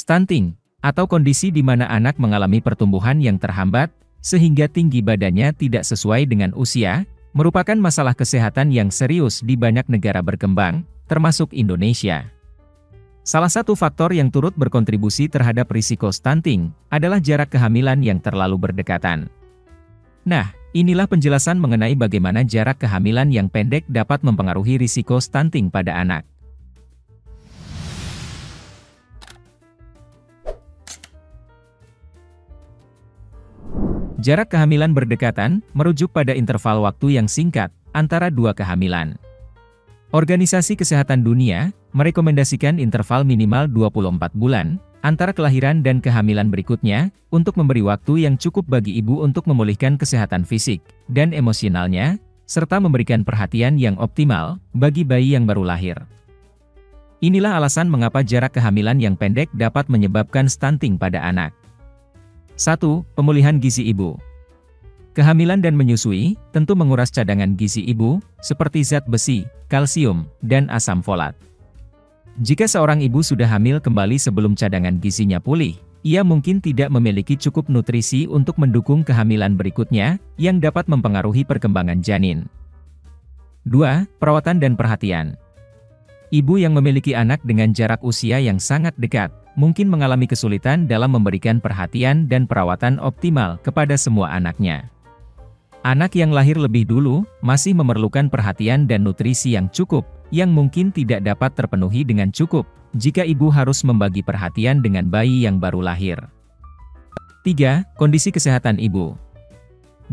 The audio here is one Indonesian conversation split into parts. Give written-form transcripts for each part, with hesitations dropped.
Stunting, atau kondisi di mana anak mengalami pertumbuhan yang terhambat, sehingga tinggi badannya tidak sesuai dengan usia, merupakan masalah kesehatan yang serius di banyak negara berkembang, termasuk Indonesia. Salah satu faktor yang turut berkontribusi terhadap risiko stunting adalah jarak kehamilan yang terlalu berdekatan. Nah, inilah penjelasan mengenai bagaimana jarak kehamilan yang pendek dapat mempengaruhi risiko stunting pada anak. Jarak kehamilan berdekatan merujuk pada interval waktu yang singkat antara dua kehamilan. Organisasi Kesehatan Dunia merekomendasikan interval minimal 24 bulan antara kelahiran dan kehamilan berikutnya untuk memberi waktu yang cukup bagi ibu untuk memulihkan kesehatan fisik dan emosionalnya, serta memberikan perhatian yang optimal bagi bayi yang baru lahir. Inilah alasan mengapa jarak kehamilan yang pendek dapat menyebabkan stunting pada anak. 1. Pemulihan gizi ibu. Kehamilan dan menyusui tentu menguras cadangan gizi ibu, seperti zat besi, kalsium, dan asam folat. Jika seorang ibu sudah hamil kembali sebelum cadangan gizinya pulih, ia mungkin tidak memiliki cukup nutrisi untuk mendukung kehamilan berikutnya, yang dapat mempengaruhi perkembangan janin. 2. Perawatan dan perhatian. Ibu yang memiliki anak dengan jarak usia yang sangat dekat, mungkin mengalami kesulitan dalam memberikan perhatian dan perawatan optimal kepada semua anaknya. Anak yang lahir lebih dulu, masih memerlukan perhatian dan nutrisi yang cukup, yang mungkin tidak dapat terpenuhi dengan cukup, jika ibu harus membagi perhatian dengan bayi yang baru lahir. 3. Kondisi kesehatan ibu.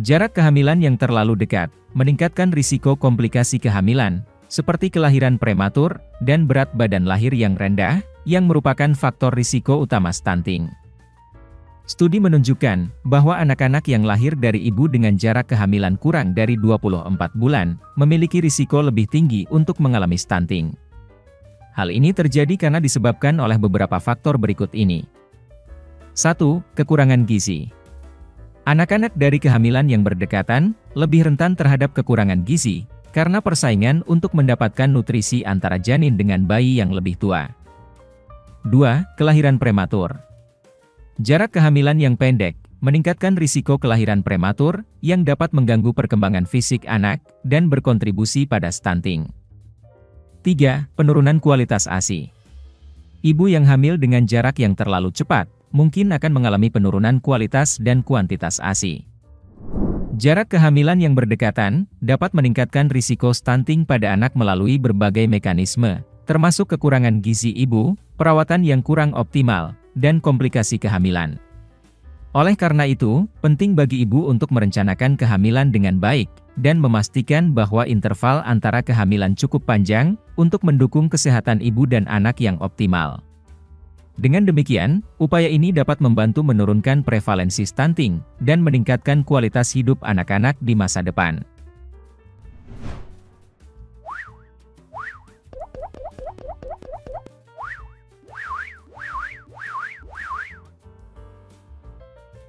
Jarak kehamilan yang terlalu dekat, meningkatkan risiko komplikasi kehamilan, seperti kelahiran prematur, dan berat badan lahir yang rendah, yang merupakan faktor risiko utama stunting. Studi menunjukkan bahwa anak-anak yang lahir dari ibu dengan jarak kehamilan kurang dari 24 bulan, memiliki risiko lebih tinggi untuk mengalami stunting. Hal ini terjadi karena disebabkan oleh beberapa faktor berikut ini. 1. Kekurangan gizi. Anak-anak dari kehamilan yang berdekatan, lebih rentan terhadap kekurangan gizi, karena persaingan untuk mendapatkan nutrisi antara janin dengan bayi yang lebih tua. 2. Kelahiran prematur. Jarak kehamilan yang pendek, meningkatkan risiko kelahiran prematur, yang dapat mengganggu perkembangan fisik anak, dan berkontribusi pada stunting. 3. Penurunan kualitas ASI. Ibu yang hamil dengan jarak yang terlalu cepat, mungkin akan mengalami penurunan kualitas dan kuantitas ASI. Jarak kehamilan yang berdekatan, dapat meningkatkan risiko stunting pada anak melalui berbagai mekanisme, termasuk kekurangan gizi ibu, perawatan yang kurang optimal, dan komplikasi kehamilan. Oleh karena itu, penting bagi ibu untuk merencanakan kehamilan dengan baik, dan memastikan bahwa interval antara kehamilan cukup panjang, untuk mendukung kesehatan ibu dan anak yang optimal. Dengan demikian, upaya ini dapat membantu menurunkan prevalensi stunting, dan meningkatkan kualitas hidup anak-anak di masa depan.